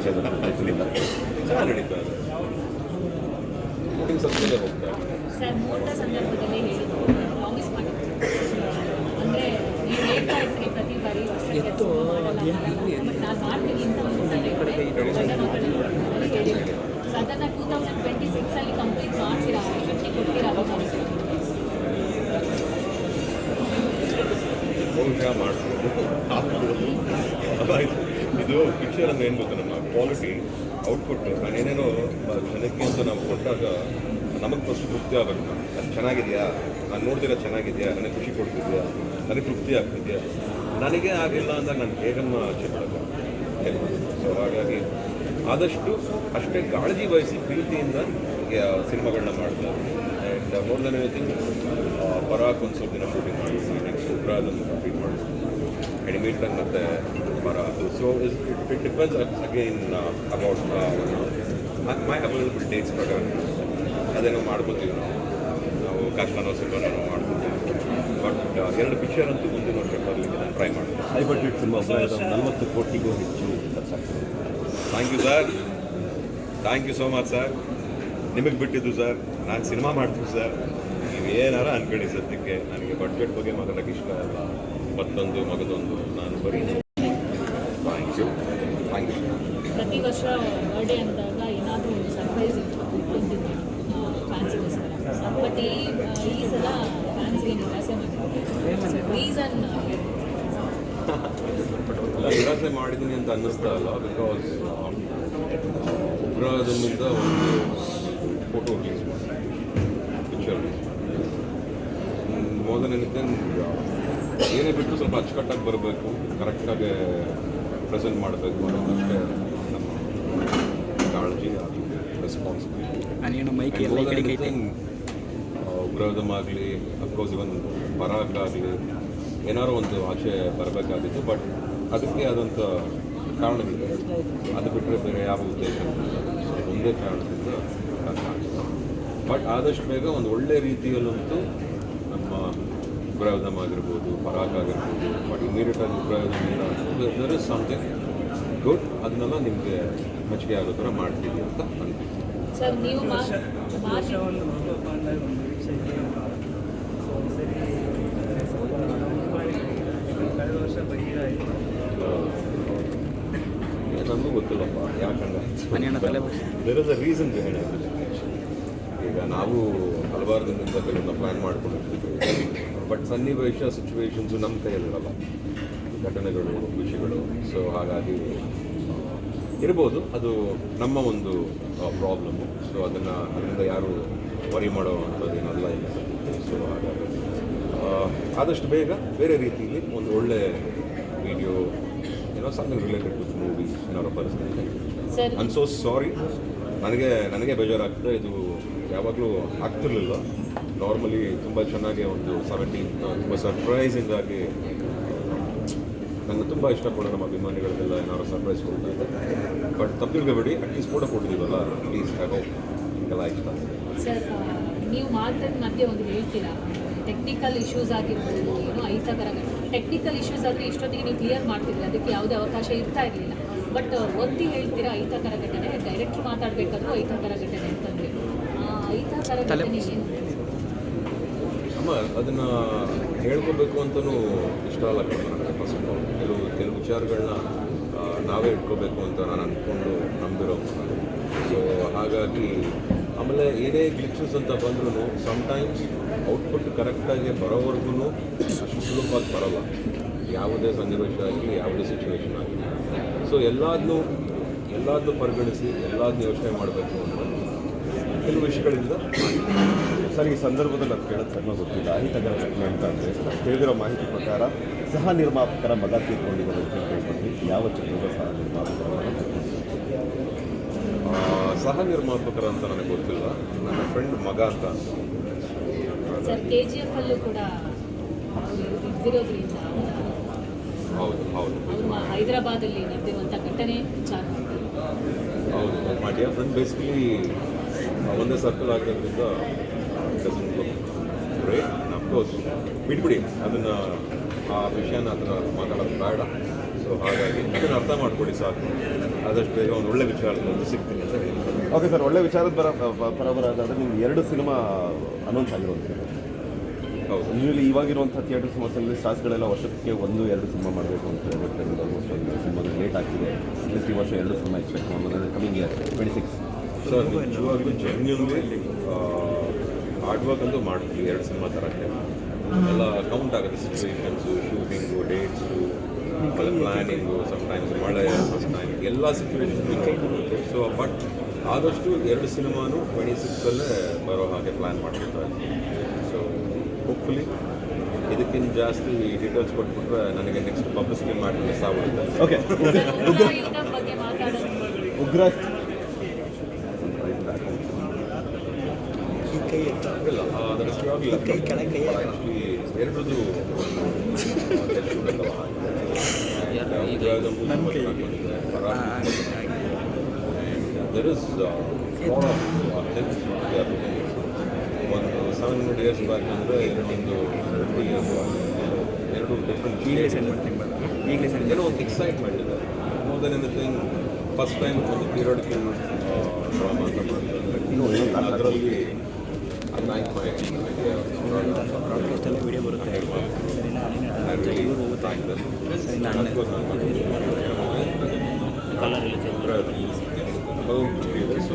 ವಿಷಯದಲ್ಲಿ ಚೆನ್ನಾಗಿ ನಡೀತಾ ಇದೆ. ಶೂಟಿಂಗ್ ಸದ್ಯದಲ್ಲೇ ಹೋಗ್ತಾ ಇದೆ. ಸರ್ ಮುಹೂರ್ತ ಸಂದರ್ಭದಲ್ಲಿ ಹೇಳಿದ್ರು ಪ್ರಾಮಿಸ್ ಮಾಡಿದ್ರು ಅಂದರೆ ನೀವು ಹೇಳ್ತಾ ಇರ್ತೀರಿ ಪ್ರತಿ ಬಾರಿ ಎತ್ತು ನಾನು ಮಾಡ್ತೀನಿ ಅಂತ ಹೇಳಿದ್ರು. ಸೊ ಅದನ್ನು 2026 ಕಂಪ್ಲೀಟ್ ಮಾಡ್ತೀರಾ ಶಕ್ತಿ ಕೊಡ್ತೀರಾ ಬಹುಶಃ ಮಾಡ್ಬೋದು ಇದು ಪಿಕ್ಚರ್ ಅಂದ್ರೆ ಏನು ಗೊತ್ತು, ನಮ್ಮ ಕ್ವಾಲಿಟಿ ಔಟ್ಪುಟ್ ನಾನೇನೇನೋ ಜನಕ್ಕೆ ಅಂತ ನಾವು ಕೊಟ್ಟಾಗ ನಮಗೆ ಫಸ್ಟ್ ತೃಪ್ತಿ ಆಗಬೇಕು. ಅದು ಚೆನ್ನಾಗಿದೆಯಾ, ನಾನು ನೋಡ್ತಿರೋ ಚೆನ್ನಾಗಿದೆಯಾ, ನನಗೆ ಖುಷಿ ಕೊಡ್ತಿದ್ಯಾ, ನನಗೆ ತೃಪ್ತಿ ಆಗ್ತಿದೆಯಾ. ನನಗೆ ಆಗಿಲ್ಲ ಅಂದಾಗ ನಾನು ಹೇಗನ್ನು ಆಚೆ ಮಾಡೋದು. ಸೊ ಹಾಗಾಗಿ ಆದಷ್ಟು ಅಷ್ಟೇ ಕಾಳಜಿ ವಹಿಸಿ ಪ್ರೀತಿಯಿಂದ ಸಿನಿಮಾಗಳನ್ನ ಮಾಡ್ತಾರೆ. ಆ್ಯಂಡ್ ಮೋರ್ ದೆನ್ ಎನಿಥಿಂಗ್ ಪರಾಕ್ ಒಂದು ಸ್ವಲ್ಪ ದಿನ ಶೂಟಿಂಗ್ ಮಾಡಿಸಿ, ನೆಕ್ಸ್ಟ್ ಉಗ್ರದನ್ನು ಕಂಪ್ಲೀಟ್ ಮಾಡಿಸಿ, ಇಮಿಡಿಯೇಟಾಗಿ ಮತ್ತೆ ಪರಾಕ್. So it depends again about my available dates ಪ್ರಕಾರ ಅದೇನೋ ಮಾಡ್ಕೋತೀವಿ. ನಾವು ಕಷ್ಟನೋ ಸುಖನೋ ಮಾಡ್ಕೊತೀವಿ. ಬಟ್ ಎರಡು ಪಿಕ್ಚರ್ ಅಂತೂ ಮುಂದಿನ ವರ್ಷ ಬರಲಿಕ್ಕೆ ನಾನು ಟ್ರೈ ಮಾಡ್ತೀನಿ. ಹೈ ಬಡ್ಜೆಟ್ ಸಿನಿಮಾ 40 ಕೋಟಿಗೂ ಹೆಚ್ಚು ಖರ್ಚಾಗ್ತದೆ. Thank you sir, thank you so much sir. ನಿಮಗೆ ಬಿಟ್ಟಿದ್ದು ಸರ್, ನಾನು ಸಿನಿಮಾ ಮಾಡ್ತೀನಿ ಸರ್. ನೀವೇನಾರ ಅನ್ಕೊಳ್ಳಿ. ಸದ್ಯಕ್ಕೆ ನನಗೆ ಬಡ್ಜೆಟ್ ಬಗ್ಗೆ ಮಾತಾಡೋಕ್ಕೆ ಇಷ್ಟ ಇಲ್ಲ. ಮಗದೊಂದು ನಾನು ಬರೀ ಥ್ಯಾಂಕ್ ಯು. ಪ್ರತಿ ವರ್ಷ ಬರ್ಡೇ ಅಂದಾಗ ಏನಾದರೂ ಒಂದು ಸರ್ಪ್ರೈಸ್ ಇತ್ತು ಫ್ಯಾನ್ಸಿಗೋಸ್ಕರ. ಬಟ್ ಈ ಸಲ ಫ್ಯಾನ್ಸಿಗೆ ನಿರಾಸೆ ಮಾಡಿದ್ರು. ರೀಸನ್ ನಿರಾಸೆ ಮಾಡಿದ್ದೀನಿ ಅಂತ ಅನ್ನಿಸ್ತಾ ಇಲ್ಲ. ಬಿಕಾಸ್ ಉಗ್ರದಮ್ಮಿಂದ ಒಂದು ಫೋಟೋ ರಿಲೀಸ್ ಮಾಡಿ ಪಿಕ್ಚರ್ ಮೊದಲೇನಿದೆ ಏನೇ ಬಿಟ್ಟು ಸ್ವಲ್ಪ ಅಚ್ಚುಕಟ್ಟಾಗಿ ಬರಬೇಕು, ಕರೆಕ್ಟಾಗಿ ಪ್ರೆಸೆಂಟ್ ಮಾಡಬೇಕು ಅನ್ನೋದಷ್ಟೇ ನಮ್ಮ ಕಾಳಜಿ, ರೆಸ್ಪಾನ್ಸಿಬಿಲಿಟಿ. ಉಗ್ರದಮ್ ಆಗಲಿ, ಅಫ್ಕೋರ್ಸ್ ಇವನ್ ಪರಾಕ್ ಆಗಲಿ ಏನಾರು ಒಂದು ಆಚೆ ಬರಬೇಕಾಗಿತ್ತು. ಬಟ್ ಅದಕ್ಕೆ ಆದಂಥ ಕಾರಣವಿದೆ. ಅದು ಬಿಟ್ಟರೆ ಬೇರೆ ಯಾವ ಉದ್ದೇಶ ಒಂದೇ ಕಾರಣದಿಂದ ಬಟ್ ಆದಷ್ಟು ಬೇಗ ಒಂದು ಒಳ್ಳೆ ರೀತಿಯಲ್ಲಂತೂ ನಮ್ಮ ಉಗ್ರದಮ್ ಆಗಿರ್ಬೋದು, ಪರಾಕ್ ಆಗಿರ್ಬೋದು, ಬಟ್ ಇಮಿಡಿಯೇಟಾಗಿ ಉಗ್ರದಮ್ಮಿಂದ ದರ್ ಇಸ್ ಸಮಥಿಂಗ್ ಗುಡ್. ಅದನ್ನೆಲ್ಲ ನಿಮಗೆ ಮೆಚ್ಚುಗೆ ಆಗೋ ಥರ ಮಾಡ್ತೀವಿ ಅಂತ ಅಂದ್ವಿ. ಸರ್ ನೀವು ನನಗೂ ಗೊತ್ತಿಲ್ಲಪ್ಪ ಯಾಕಂದ್ರೆ there is a reason behind everything. ಈಗ ನಾವು ಹಲವಾರು ದಿನದಿಂದ ಕೆಲವನ್ನ ಪ್ಲ್ಯಾನ್ ಮಾಡ್ಕೊಂಡಿರ್ತೀವಿ. ಬಟ್ ಸನ್ನಿವೇಶ ಸಿಚುವೇಶನ್ಸು ನಮ್ಮ ಕೈಯಲ್ಲಿರಲ್ಲ, ಘಟನೆಗಳು, ವಿಷಯಗಳು. ಸೊ ಹಾಗಾಗಿ ಇರ್ಬೋದು, ಅದು ನಮ್ಮ ಒಂದು ಪ್ರಾಬ್ಲಮ್ಮು. ಸೊ ಅದರಿಂದ ಯಾರು ವರಿ ಮಾಡೋ ಅಂಥದ್ದೇನಲ್ಲ ಇಲ್ಲ. ಸೊ ಹಾಗಾಗಿ ಆದಷ್ಟು ಬೇಗ ಬೇರೆ ರೀತಿಯಲ್ಲಿ ಒಂದು ಒಳ್ಳೆ ವಿಡಿಯೋ, ಏನೋ ಸಮಥಿಂಗ್ ರಿಲೇಟೆಡ್ ವಿತ್ ಮೂವೀಸ್ ಏನಾರು ಪರಿಸ್ಥಿತಿ. I so sorry. ನನಗೆ ಬೇಜಾರಾಗ್ತದೆ. ಇದು ಯಾವಾಗಲೂ ಆಗ್ತಿರ್ಲಿಲ್ಲ. ನಾರ್ಮಲಿ ತುಂಬ ಚೆನ್ನಾಗಿ ಒಂದು 17 ತುಂಬ ಸರ್ಪ್ರೈಸಿಂಗ್ ಆಗಿ ನನಗೆ ತುಂಬ ಇಷ್ಟಪಡೋ ನಮ್ಮ ಅಭಿಮಾನಿಗಳಿಗೆಲ್ಲ ಏನಾದ್ರು ಸರ್ಪ್ರೈಸ್ ಕೊಡ್ತಾ ಇದೆ. ಬಟ್ ತಪ್ಪಿಲ್ಬೇಡಿ, ಅಟ್ಲೀಸ್ಟ್ ಫೋಟೋ ಕೊಟ್ಟಿದ್ದೀವಲ್ಲ, ಪ್ಲೀಸ್ ಆಗೋ ನಿಮಗೆಲ್ಲ ಇಷ್ಟ. ಸರ್ ನೀವು ಮಾತಾಡಿ ಮಧ್ಯೆ ಒಂದು ಹೇಳ್ತೀರಾ, ಟೆಕ್ನಿಕಲ್ ಇಶ್ಯೂಸ್ ಆಗಿರ್ಬೋದು, ಏನೋ ಅಹಿತಕರ ಟೆಕ್ನಿಕಲ್ ಇಶ್ಯೂಸ್ ಆದರೆ ಇಷ್ಟೊತ್ತಿಗೆ ನೀವು ಕ್ಲಿಯರ್ ಮಾಡ್ತಿದ್ರಿ, ಅದಕ್ಕೆ ಯಾವುದೇ ಅವಕಾಶ ಇರ್ತಾ ಇರಲಿಲ್ಲ. ಬಟ್ ಒತ್ತಿ ಹೇಳ್ತೀರಾ ಅಹಿತಕರ ಘಟನೆ, ಡೈರೆಕ್ಟ್ರ್ ಮಾತಾಡಬೇಕಾದ್ರೂ ಅಹಿತಕರ ಘಟನೆ ಅಂತಂದರೆ ಅಹಿತಕರ ಘಟನೆ ಏನು? ಅಮ್ಮ ಅದನ್ನು ಹೇಳ್ಕೋಬೇಕು ಅಂತಲೂ ಇಷ್ಟ ಅಲ್ಲ ನನಗೆ. ಫಸ್ಟ್ ಆಫ್ ಆಲ್ ಕೆಲವು ವಿಚಾರಗಳನ್ನ ನಾವೇ ಇಟ್ಕೋಬೇಕು ಅಂತ ನಾನು ಅಂದ್ಕೊಂಡು ನಂಬಿರೋ. ಸೊ ಹಾಗಾಗಿ ಆಮೇಲೆ ಏನೇ ಗ್ಲಿಚಸ್ ಅಂತ ಬಂದ್ರೂ ಸಮ್ಟೈಮ್ಸ್ ಔಟ್ಪುಟ್ ಕರೆಕ್ಟಾಗಿ ಬರೋವರೆಗೂ ಅಷ್ಟು ಸುಲಭವಾಗಿ ಬರೋಲ್ಲ. ಯಾವುದೇ ಸನ್ನಿವೇಶ ಆಗಲಿ, ಯಾವುದೇ ಸಿಚುವೇಶನ್ ಆಗಲಿ. ಸೊ ಎಲ್ಲದನ್ನೂ ಪರಿಗಣಿಸಿ ಎಲ್ಲದನ್ನೂ ಯೋಚನೆ ಮಾಡಬೇಕು ಅಂತ ಕೆಲವು ವಿಷಯಗಳಿಂದ. ಸರ್, ಈ ಸಂದರ್ಭದಲ್ಲಿ ಅದು ಕೇಳೋದು ಸಣ್ಣ ಗೊತ್ತಿಲ್ಲ. ಅಹಿತಕರ ಘಟನೆ ಅಂತ ಅಂದರೆ ತಿಳಿದಿರೋ ಮಾಹಿತಿ ಪ್ರಕಾರ ಸಹ ನಿರ್ಮಾಪಕರ ಮಗ ತೀರ್ಕೊಂಡಿದ್ದಾರೆ ಅಂತ ಹೇಳ್ಕೊಂಡ್ರಿ. ಯಾವ ಚಿತ್ರದ ಸಹ ಸಹ ನಿರ್ಮಾಪಕರ ಅಂತ ನನಗೆ ಗೊತ್ತಿಲ್ಲ. ನನ್ನ ಫ್ರೆಂಡ್ ಮಗ ಅಂತ ಸರ್ KGF ಅಲ್ಲೂ ಕೂಡ ಇದ್ದಿರೋದ್ರಿಂದ ಹೌದು ಹೈದರಾಬಾದಲ್ಲಿ ನಡೆದಿರುವಂಥ ಘಟನೆ ವಿಚಾರ. ಹೌದು, ಮೈ ಡಿಯರ್ ಫ್ರೆಂಡ್ ಬೇಸಿಕಲಿ ಒಂದೇ ಸರ್ಕಲ್ ಆಗಿರೋದ್ರಿಂದ ಅಫ್ಕೋರ್ಸ್ ಬಿಟ್ಬಿಡಿ ಅದನ್ನು, ಆ ವಿಷಯನ ಅದನ್ನು ಮಾತಾಡೋದು ಬೇಡ. ಸೊ ಹಾಗಾಗಿ ಅದನ್ನು ಅರ್ಥ ಮಾಡ್ಕೊಳ್ಳಿ ಸಾಕು. ಆದಷ್ಟು ಬೇಗ ಒಂದು ಒಳ್ಳೆ ವಿಚಾರದಲ್ಲಿ ಸಿಗ್ತೀನಿ ಅಂತ ಹೇಳಿ. ಓಕೆ ಸರ್, ಒಳ್ಳೆ ವಿಚಾರದ ಪರ ಬರೋದಾದರೆ ನಿಮ್ಗೆ 2 ಸಿನಿಮಾ ಅನೌನ್ಸ್ ಆಗಿರುವಂಥದ್ದು. ಹೌದು. ಯೂಶಲಿ ಇವಾಗಿರುವಂಥ ಥಿಯೇಟರ್ ಸಮಸ್ಯೆಯಲ್ಲಿ ಸ್ಟಾರ್ಸ್ಗಳೆಲ್ಲ ವರ್ಷಕ್ಕೆ 1-2 ಸಿನಿಮಾ ಮಾಡಬೇಕು ಅಂತ ಹೇಳ್ತಾರೆ. ಆಲ್ಮೋಸ್ಟ್ ಒಂದು ಸಿನಿಮಾ ಲೇಟ್ ಆಗ್ತಿದೆ. ಅಟ್ಲೀಸ್ಟ್ ಈ ವರ್ಷ 2 ಸಿನಿಮಾ ಎಕ್ಸ್ಪೆಕ್ಟ್ ಮಾಡ್ಬೋದು. Coming year 26. ಸರ್ ನಿಜವಾಗ್ಲೂ ಜೆನ್ಯೂನ್ಲಿ ಹಾರ್ಡ್ ವರ್ಕ್ ಅಂತೂ ಮಾಡ್ತೀವಿ 2 ಸಿನಿಮಾ ತರೋಕ್ಕೆ. ಎಲ್ಲ ಕೌಂಟ್ ಆಗುತ್ತೆ, situations, shooting, dates, planning, sometimes ಮಳೆ, ಸಮ್ಟೈಮ್ಸ್ ಎಲ್ಲ ಸಿಚುವೇಶನ್ಸ್. ಸೊ ಬಟ್ ಆದಷ್ಟು 2 ಸಿನಿಮಾನು 26ಅಲ್ಲೇ ಬರೋ ಹಾಗೆ ಪ್ಲ್ಯಾನ್ ಮಾಡ್ತಿದ್ದಾರೆ. ಸೊ ಹೋಪ್ಫುಲಿ ಇದಕ್ಕಿಂತ ಜಾಸ್ತಿ ಡೀಟೇಲ್ಸ್ ಕೊಟ್ಬಿಟ್ರೆ ನನಗೆ ನೆಕ್ಸ್ಟ್ ಪಬ್ಲಿಸಿಟಿ ಮಾಡಿ ಮಿಸ್ ಆಗ್ಬಿಡುತ್ತೆ. ಓಕೆ, ಯುದ್ಧದ ಬಗ್ಗೆ ಮಾತಾಡೋದು ಉಗ್ರ ಇಲ್ಲ ಅದರಷ್ಟು ಆಗಲಿಲ್ಲ. ಆ್ಯಕ್ಚುಲಿ ಎರಡರದ್ದು there is lot of things they are looking at. ಒಂದು 700 years ಬ್ಯಾಕ್ ಅಂದರೆ ಒಂದು 50 years ಎರಡು ಡಿಫ್ರೆಂಟ್ ಏನೋ ಒಂದು ಎಕ್ಸೈಟ್ಮೆಂಟ್ ಇದೆ. More than anything first time ಒಂದು ಪೀರಿಯಡಿಕಲ್ ಡ್ರಾಮಾ ಅಂತ ಮಾಡ್ತಾರೆ. ಅದರಲ್ಲಿ ಬ್ರಾಡ್ಕಾಸ್ಟಲ್ಲಿ ವಿಡಿಯೋ ಬರುತ್ತೆ. ಕಲರ್ ಕಲರ್ ಇರುತ್ತೆ. ಸೊ